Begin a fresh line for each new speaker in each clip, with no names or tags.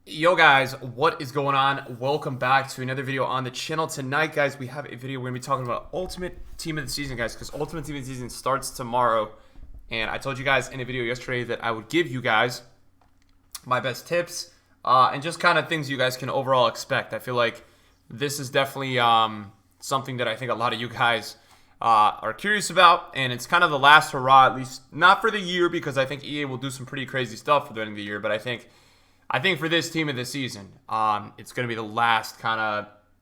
Yo guys, what is going on? Welcome back to another video on the channel. Tonight, guys, we have a video we're going to be talking about Ultimate Team of the Season, guys, because Ultimate Team of the Season starts tomorrow. And I told you guys in a video yesterday that I would give you guys my best tips and just kind of things you guys can overall expect. I feel like this is definitely something that I think a lot of you guys are curious about, and it's kind of the last hurrah, at least not for the year, because I think EA will do some pretty crazy stuff for the end of the year, but I think for this team of the season, it's going to be the last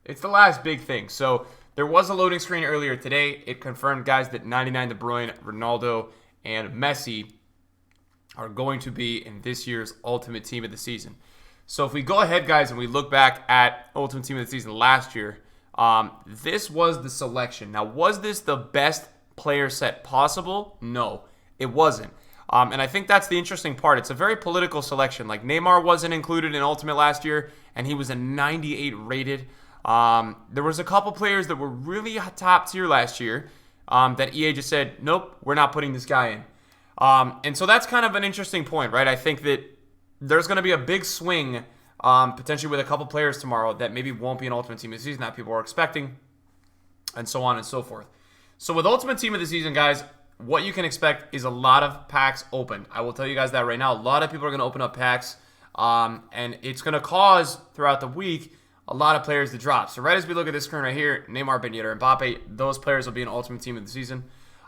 it's the last big thing. So there was a loading screen earlier today. It confirmed, guys, that 99 De Bruyne, Ronaldo, and Messi are going to be in this year's Ultimate Team of the Season. So if we go ahead, guys, and we look back at Ultimate Team of the Season last year, this was the selection. Now, was this the best player set possible? No, it wasn't. And I think that's the interesting part. It's a very political selection. Like, Neymar wasn't included in Ultimate last year, and he was a 98 rated. There was a couple players that were really top tier last year that EA just said, nope, we're not putting this guy in. And so that's kind of an interesting point, right? I think that there's going to be a big swing potentially with a couple players tomorrow that maybe won't be an Ultimate Team of the Season that people are expecting, and so on and so forth. So with Ultimate Team of the Season, guys, what you can expect is a lot of packs open. I will tell you guys that right now. A lot of people are going to open up packs, and it's going to cause, throughout the week, a lot of players to drop. So right as we look at this screen right here, Neymar, Ben Yedder, and Mbappe, those players will be an Ultimate Team of the Season.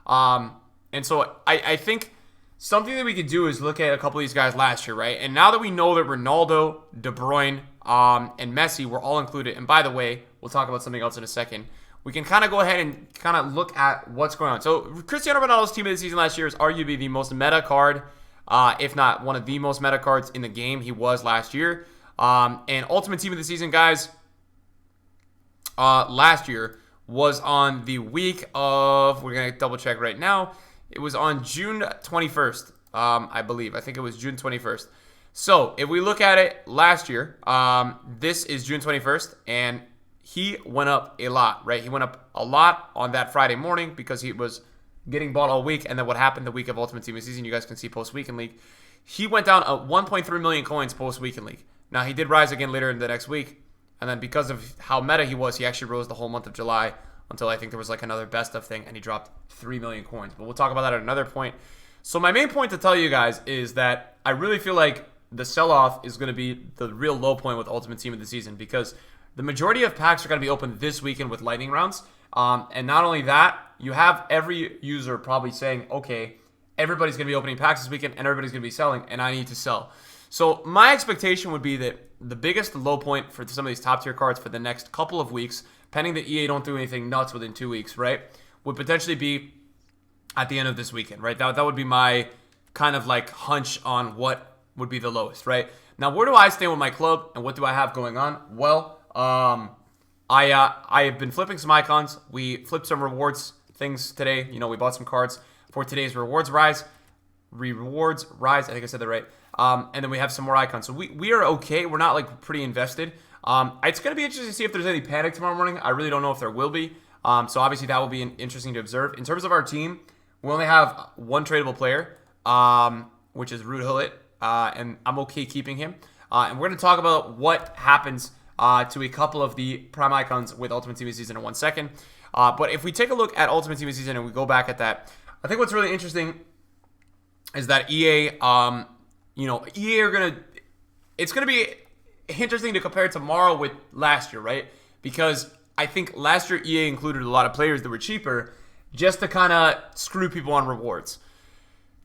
And so I think something that we could do is look at a couple of these guys last year, right? And now that we know that Ronaldo, De Bruyne, and Messi were all included, and by the way, we'll talk about something else in a second, we can kind of go ahead and kind of look at what's going on. So Cristiano Ronaldo's Team of the Season last year is arguably the most meta card, if not one of the most meta cards in the game. He was last year. And Ultimate Team of the Season, guys, last year was on the week of, we're going to double check right now, it was on June 21st, I believe. I think it was June 21st. So if we look at it last year, this is June 21st, and he went up a lot, right? He went up a lot on that Friday morning because he was getting bought all week. And then what happened the week of Ultimate Team of the Season, you guys can see post-Weekend League. He went down 1.3 million coins post-Weekend League. Now, he did rise again later in the next week. And then because of how meta he was, he actually rose the whole month of July until I think there was like another best of thing, and he dropped 3 million coins. But we'll talk about that at another point. So my main point to tell you guys is that I really feel like the sell-off is going to be the real low point with Ultimate Team of the Season, because the majority of packs are going to be open this weekend with lightning rounds. And not only that, you have every user probably saying, okay, everybody's going to be opening packs this weekend and everybody's going to be selling, and I need to sell. So my expectation would be that the biggest low point for some of these top tier cards for the next couple of weeks, pending that EA don't do anything nuts within 2 weeks, right, would potentially be at the end of this weekend, right? That would be my kind of like hunch on what would be the lowest, right? Now, where do I stand with my club and what do I have going on? Well, I have been flipping some icons. We flipped some rewards things today. You know, we bought some cards for today's rewards rise. I think I said that right. And then we have some more icons. So we are okay. We're not like pretty invested. It's going to be interesting to see if there's any panic tomorrow morning. I really don't know if there will be. So obviously that will be interesting to observe. In terms of our team, we only have one tradable player, which is Ruud Gullit, and I'm okay keeping him. And we're going to talk about what happens to a couple of the prime icons with Ultimate Team of the Season in 1 second. But if we take a look at Ultimate Team of the Season and we go back at that, I think what's really interesting is that EA, EA are going to, it's going to be interesting to compare tomorrow with last year, right? Because I think last year EA included a lot of players that were cheaper just to kind of screw people on rewards.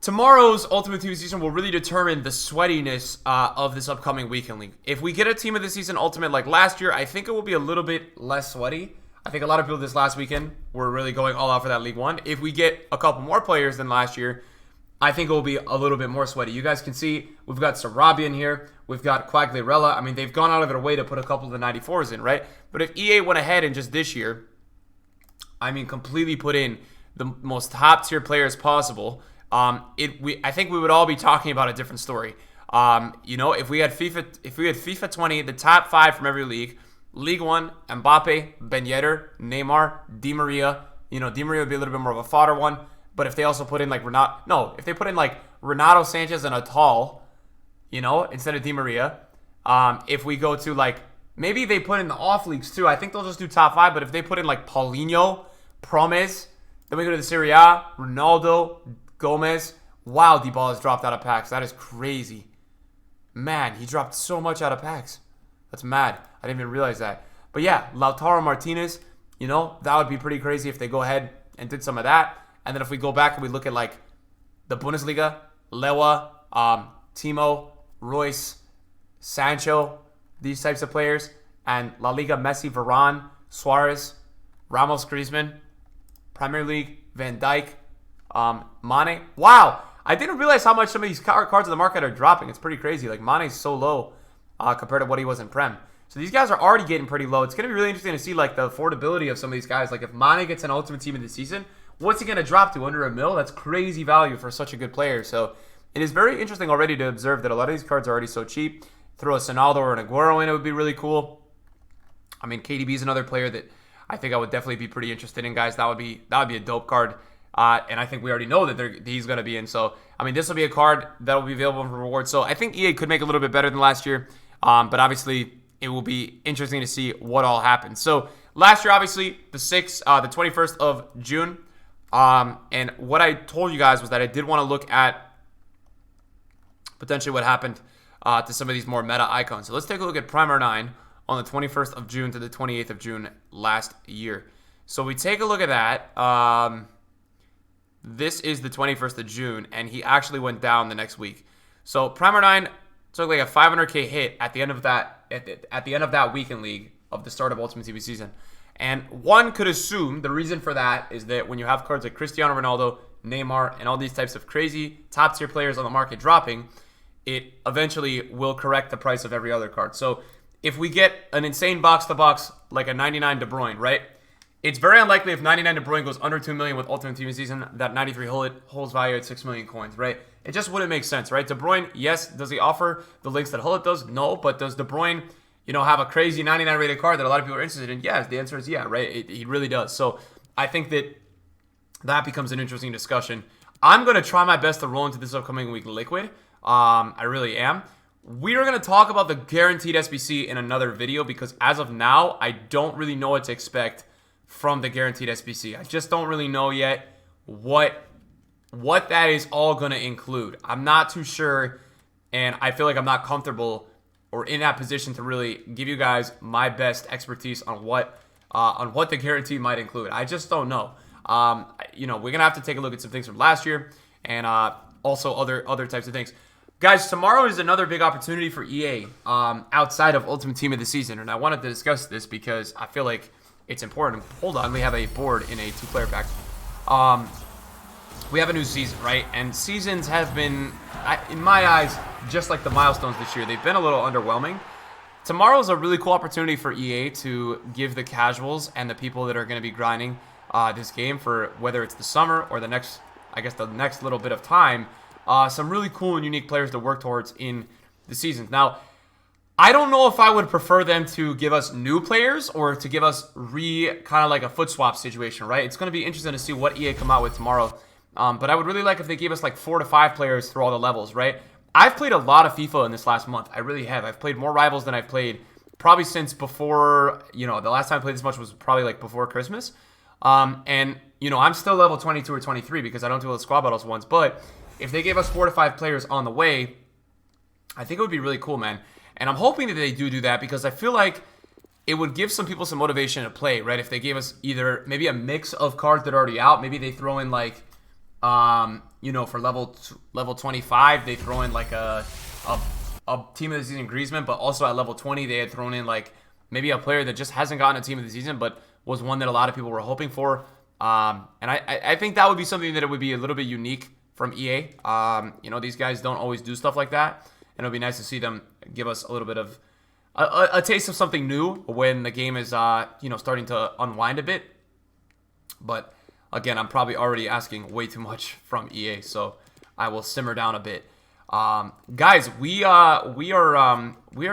Tomorrow's Ultimate Team of the Season will really determine the sweatiness of this upcoming Weekend League. If we get a Team of the Season Ultimate like last year, I think it will be a little bit less sweaty. I think a lot of people this last weekend were really going all out for that League 1. If we get a couple more players than last year, I think it will be a little bit more sweaty. You guys can see we've got Sarabia in here. We've got Quagliarella. I mean, they've gone out of their way to put a couple of the 94s in, right? But if EA went ahead and just this year, completely put in the most top tier players possible, I think we would all be talking about a different story. If we had FIFA 20, the top 5 from every league, League 1, Mbappe, Ben Yedder, Neymar, Di Maria. Di Maria would be a little bit more of a fodder one. But if they also put in like if they put in like Renato Sanchez and Atal, instead of Di Maria, If we go to like, maybe they put in the off leagues too. I think they'll just do top 5. But if they put in like Paulinho, Promes, then we go to the Serie A, Ronaldo, Gomez. Wow, Dybala's dropped out of packs. That is crazy. Man, he dropped so much out of packs. That's mad. I didn't even realize that. But yeah, Lautaro Martinez, that would be pretty crazy if they go ahead and did some of that. And then if we go back and we look at like the Bundesliga, Lewa, Timo, Royce, Sancho, these types of players, and La Liga, Messi, Varane, Suarez, Ramos, Griezmann, Premier League, Van Dijk, Mane. Wow, I didn't realize how much some of these cards in the market are dropping. It's pretty crazy. Like Mane's so low compared to what he was in Prem. So these guys are already getting pretty low. It's going to be really interesting to see like the affordability of some of these guys. Like if Mane gets an Ultimate Team in the season, what's he going to drop to? Under $1 million? That's crazy value for such a good player. So it is very interesting already to observe that a lot of these cards are already so cheap. Throw a Sonaldo or an Aguero in, it would be really cool. I mean, KDB is another player that I think I would definitely be pretty interested in, guys. That would be a dope card. And I think we already know that he's going to be in. So, I mean, this will be a card that will be available for rewards. So I think EA could make it a little bit better than last year. But obviously, it will be interesting to see what all happens. So last year, obviously, the 21st of June. And what I told you guys was that I did want to look at potentially what happened to some of these more meta icons. So let's take a look at Primer 9 on the 21st of June to the 28th of June last year. So we take a look at that. This is the 21st of June, and he actually went down the next week. So Primer 9 took like a 500K hit at the end of that at the end of that weekend league of the start of Ultimate Team season. And one could assume the reason for that is that when you have cards like Cristiano Ronaldo, Neymar, and all these types of crazy top tier players on the market dropping, it eventually will correct the price of every other card. So if we get an insane box to box like a 99 De Bruyne, right? It's very unlikely if 99 De Bruyne goes under 2 million with Ultimate Team season that 93 holds value at 6 million coins, right? It just wouldn't make sense, right? De Bruyne, yes, does he offer the links that Hullet does? No, but does De Bruyne, have a crazy 99 rated card that a lot of people are interested in? Yes, the answer is yeah, right? He really does. So I think that becomes an interesting discussion. I'm going to try my best to roll into this upcoming week liquid. I really am. We are going to talk about the guaranteed SBC in another video because as of now, I don't really know what to expect from the guaranteed SBC. I just don't really know yet what that is all going to include. I'm not too sure, and I feel like I'm not comfortable or in that position to really give you guys my best expertise on what the guarantee might include. I just don't know. We're going to have to take a look at some things from last year and also other types of things. Guys, tomorrow is another big opportunity for EA outside of Ultimate Team of the season, and I wanted to discuss this because I feel like it's important. Hold on, we have a board in a 2-player pack. We have a new season, right? And seasons have been, in my eyes, just like the milestones this year, they've been a little underwhelming. Tomorrow is a really cool opportunity for EA to give the casuals and the people that are going to be grinding this game for whether it's the summer or the next little bit of time, some really cool and unique players to work towards in the seasons. Now, I don't know if I would prefer them to give us new players or to give us kind of like a foot swap situation, right? It's going to be interesting to see what EA come out with tomorrow. But I would really like if they gave us like 4 to 5 players through all the levels, right? I've played a lot of FIFA in this last month. I really have. I've played more Rivals than I've played probably since before, the last time I played this much was probably like before Christmas. And I'm still level 22 or 23 because I don't do all the squad battles once. But if they gave us 4 to 5 players on the way, I think it would be really cool, man. And I'm hoping that they do that because I feel like it would give some people some motivation to play, right? If they gave us either maybe a mix of cards that are already out, maybe they throw in like, for level 25, they throw in like a team of the season Griezmann, but also at level 20, they had thrown in like maybe a player that just hasn't gotten a team of the season, but was one that a lot of people were hoping for. And I think that would be something that it would be a little bit unique from EA. These guys don't always do stuff like that. And it'll be nice to see them give us a little bit of a taste of something new when the game is, starting to unwind a bit. But again, I'm probably already asking way too much from EA, so I will simmer down a bit. Guys, we are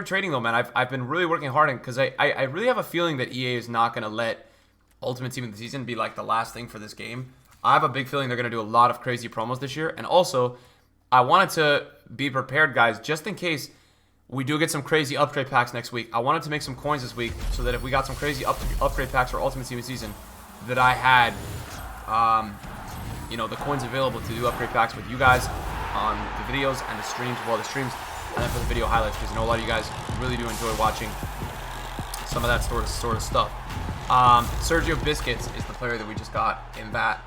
trading though, man. I've been really working hard because I really have a feeling that EA is not going to let Ultimate Team of the Season be like the last thing for this game. I have a big feeling they're going to do a lot of crazy promos this year, and also I wanted to be prepared, guys, just in case we do get some crazy upgrade packs next week. I wanted to make some coins this week so that if we got some crazy upgrade packs for Ultimate Team Season, that I had, you know, the coins available to do upgrade packs with you guys on the videos and the streams, and then for the video highlights, because I know a lot of you guys really do enjoy watching some of that sort of stuff. Sergio Biscuits is the player that we just got in that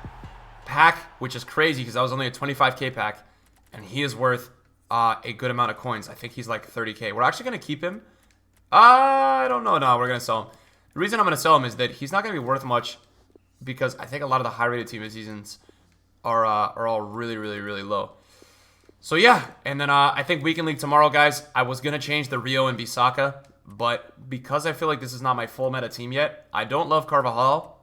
pack, which is crazy because that was only a 25k pack, and he is worth a good amount of coins. I think he's like 30k. We're actually going to keep him. I don't know. No, we're going to sell him. The reason I'm going to sell him is that he's not going to be worth much because I think a lot of the high-rated team of seasons are all really, really, really low. So, yeah. And then I think Weekend League tomorrow, guys, I was going to change the Rio and Bisaka, but because I feel like this is not my full meta team yet, I don't love Carvajal,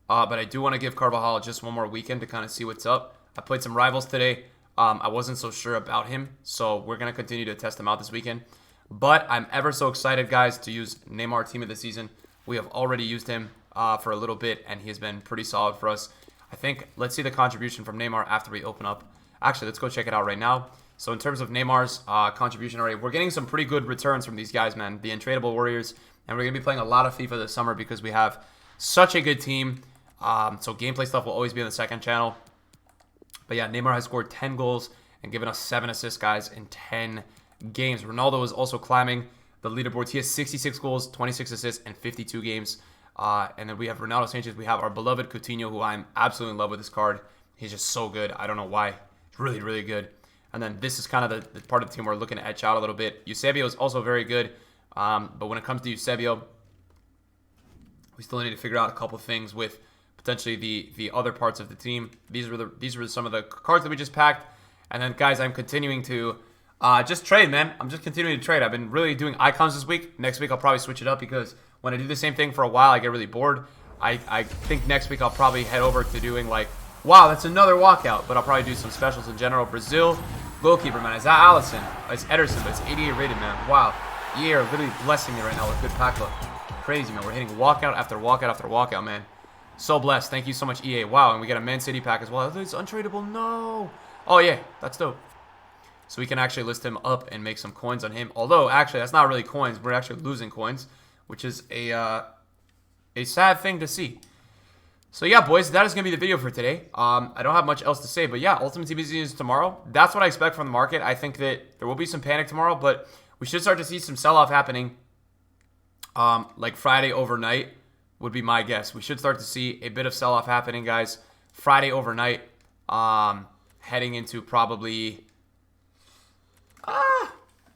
but I do want to give Carvajal just one more weekend to kind of see what's up. I played some rivals today. I wasn't so sure about him, so we're going to continue to test him out this weekend. But I'm ever so excited, guys, to use Neymar team of the season. We have already used him for a little bit, and he has been pretty solid for us. I think, let's see the contribution from Neymar after we open up. Actually, let's go check it out right now. So in terms of Neymar's contribution already, we're getting some pretty good returns from these guys, man. The Untradeable Warriors, and we're going to be playing a lot of FIFA this summer because we have such a good team. So gameplay stuff will always be on the second channel. But yeah, Neymar has scored 10 goals and given us 7 assists, guys, in 10 games. Ronaldo is also climbing the leaderboard. He has 66 goals, 26 assists, and 52 games. And then we have Ronaldo Sanchez. We have our beloved Coutinho, who I'm absolutely in love with this card. He's just so good. I don't know why. It's really, really good. And then this is kind of the part of the team we're looking to etch out a little bit. Eusebio is also very good. But when it comes to Eusebio, we still need to figure out a couple things with potentially the other parts of the team. These were some of the cards that we just packed. And then, guys, I'm continuing to just trade, man. I'm just continuing to trade. I've been really doing icons this week. Next week, I'll probably switch it up because when I do the same thing for a while, I get really bored. I think next week I'll probably head over to doing like, wow, that's another walkout. But I'll probably do some specials in general. Brazil goalkeeper, man. Is that Allison? It's Ederson, but it's 88 rated, man. Wow. You are literally blessing me right now with good pack luck. Crazy, man. We're hitting walkout after walkout after walkout, man. So blessed. Thank you so much, EA. Wow, and we get a Man City pack as well. It's untradeable. No. Oh, yeah. That's dope. So we can actually list him up and make some coins on him. Although, actually, that's not really coins. We're actually losing coins, which is a sad thing to see. So, yeah, boys, that is going to be the video for today. I don't have much else to say. But, yeah, Ultimate Team is tomorrow. That's what I expect from the market. I think that there will be some panic tomorrow, but we should start to see some sell-off happening like Friday overnight. Would be my guess. We should start to see a bit of sell-off happening, guys. Friday overnight, heading into probably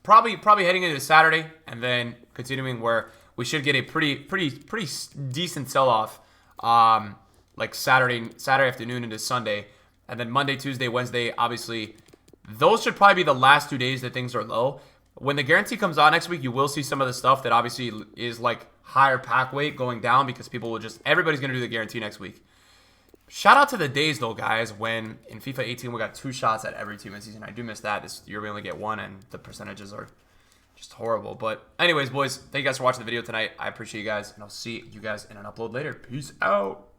heading into Saturday, and then continuing where we should get a pretty decent sell-off, like Saturday afternoon into Sunday, and then Monday, Tuesday, Wednesday. Obviously, those should probably be the last 2 days that things are low. When the guarantee comes out next week, you will see some of the stuff that obviously is like higher pack weight going down because people will everybody's going to do the guarantee next week. Shout out to the days, though, guys, when in FIFA 18 we got 2 shots at every team this season. I do miss that. This year we only get 1, and the percentages are just horrible. But anyways, boys, thank you guys for watching the video tonight. I appreciate you guys, and I'll see you guys in an upload later. Peace out.